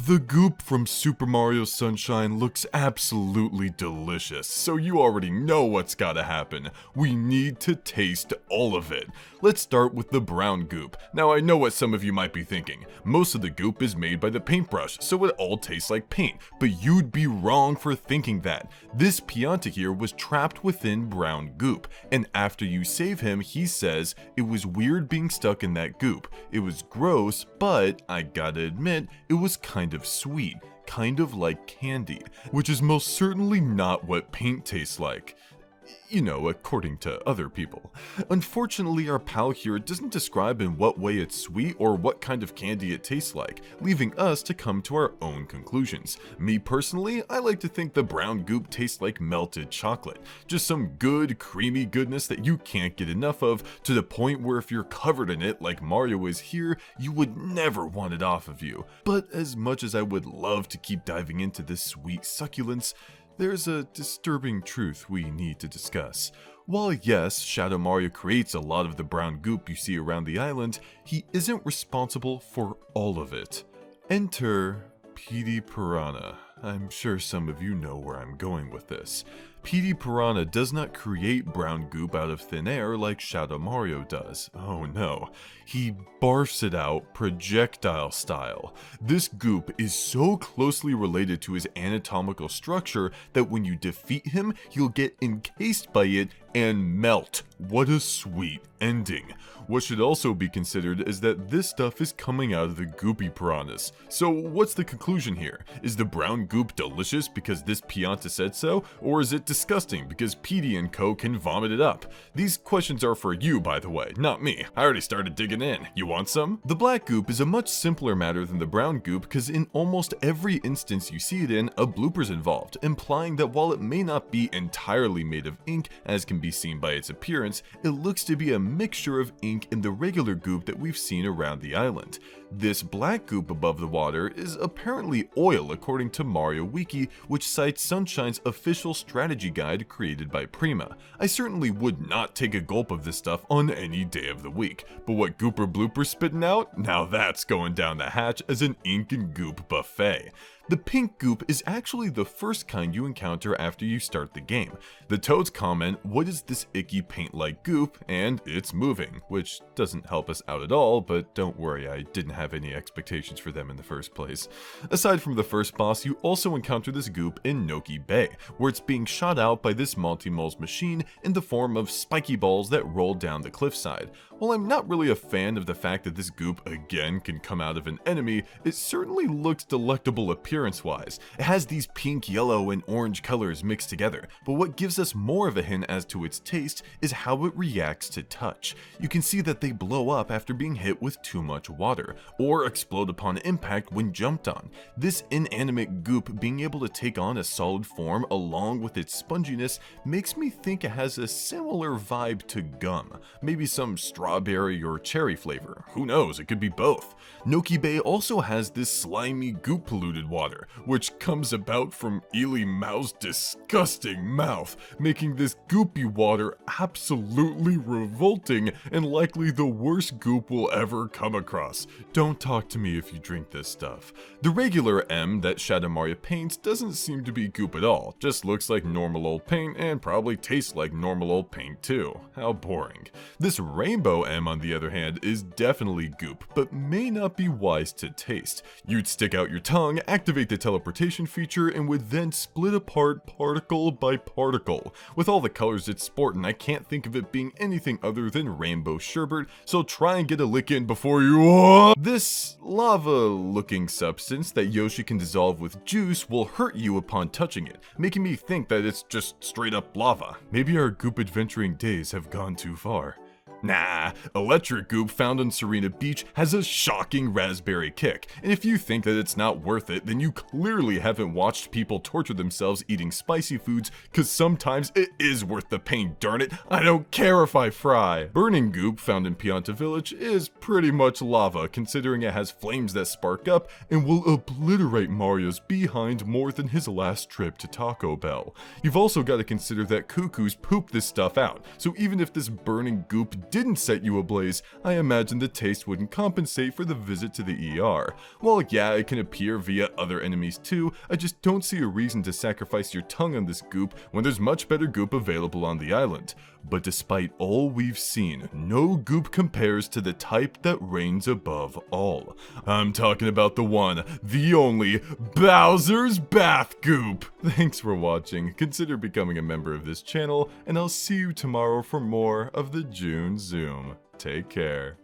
The goop from Super Mario Sunshine looks absolutely delicious, so you already know what's gotta happen. We need to taste all of it. Let's start with the brown goop. Now I know what some of you might be thinking. Most of the goop is made by the paintbrush, so it all tastes like paint, but you'd be wrong for thinking that. This Pianta here was trapped within brown goop, and after you save him, he says, "It was weird being stuck in that goop. It was gross, but I gotta admit, it was kind of sweet, kind of like candy," which is most certainly not what paint tastes like. You know, according to other people. Unfortunately, our pal here doesn't describe in what way it's sweet or what kind of candy it tastes like, leaving us to come to our own conclusions. Me personally, I like to think the brown goop tastes like melted chocolate. Just some good, creamy goodness that you can't get enough of, to the point where if you're covered in it like Mario is here, you would never want it off of you. But as much as I would love to keep diving into this sweet succulence, there's a disturbing truth we need to discuss. While yes, Shadow Mario creates a lot of the brown goop you see around the island, he isn't responsible for all of it. Enter Petey Piranha. I'm sure some of you know where I'm going with this. Petey Piranha does not create brown goop out of thin air like Shadow Mario does. Oh no, he barfs it out projectile style. This goop is so closely related to his anatomical structure that when you defeat him, he'll get encased by it and melt. What a sweet ending. What should also be considered is that this stuff is coming out of the goopy piranhas. So what's the conclusion here? Is the brown goop delicious because this Pianta said so, or is it disgusting because Petey and co can vomit it up? These questions are for you, by the way, not me. I already started digging in. You want some? The black goop is a much simpler matter than the brown goop because in almost every instance you see it in, a blooper's involved, implying that while it may not be entirely made of ink, as can be seen by its appearance, it looks to be a mixture of ink and the regular goop that we've seen around the island. This black goop above the water is apparently oil according to Mario Wiki, which cites Sunshine's official strategy guide created by Prima. I certainly would not take a gulp of this stuff on any day of the week, but what Gooper Blooper's spitting out? Now that's going down the hatch as an ink and goop buffet. The pink goop is actually the first kind you encounter after you start the game. The Toads comment, "What is this icky paint-like goop?" and it's moving, which doesn't help us out at all, but don't worry, I didn't have any expectations for them in the first place. Aside from the first boss, you also encounter this goop in Noki Bay, where it's being shot out by this Monty Mole's machine in the form of spiky balls that roll down the cliffside. While I'm not really a fan of the fact that this goop again can come out of an enemy, it certainly looks delectable appearance-wise. It has these pink, yellow, and orange colors mixed together, but what gives us more of a hint as to its taste is how it reacts to touch. You can see that they blow up after being hit with too much water, or explode upon impact when jumped on. This inanimate goop being able to take on a solid form along with its sponginess makes me think it has a similar vibe to gum, maybe some strawberry or cherry flavor. Who knows, it could be both. Noki Bay also has this slimy goop polluted water, which comes about from Ely Mao's disgusting mouth, making this goopy water absolutely revolting and likely the worst goop we'll ever come across. Don't talk to me if you drink this stuff. The regular M that Shadow Mario paints doesn't seem to be goop at all, just looks like normal old paint and probably tastes like normal old paint too. How boring. This rainbow M on the other hand is definitely goop, but may not be wise to taste. You'd stick out your tongue, activate the teleportation feature, and would then split apart particle by particle. With all the colors it's sporting, I can't think of it being anything other than rainbow sherbet, so try and get a lick in before you... This lava-looking substance that Yoshi can dissolve with juice will hurt you upon touching it, making me think that it's just straight up lava. Maybe our goop adventuring days have gone too far. Nah, electric goop found on Serena Beach has a shocking raspberry kick, and if you think that it's not worth it, then you clearly haven't watched people torture themselves eating spicy foods, cause sometimes it is worth the pain, darn it, I don't care if I fry. Burning goop found in Pianta Village is pretty much lava, considering it has flames that spark up and will obliterate Mario's behind more than his last trip to Taco Bell. You've also got to consider that cuckoos poop this stuff out, so even if this burning goop didn't set you ablaze, I imagine the taste wouldn't compensate for the visit to the ER. While yeah, it can appear via other enemies too, I just don't see a reason to sacrifice your tongue on this goop when there's much better goop available on the island. But despite all we've seen, no goop compares to the type that reigns above all. I'm talking about the one, the only, Bowser's Bath Goop! Thanks for watching, consider becoming a member of this channel, and I'll see you tomorrow for more of the June Zoom. Take care.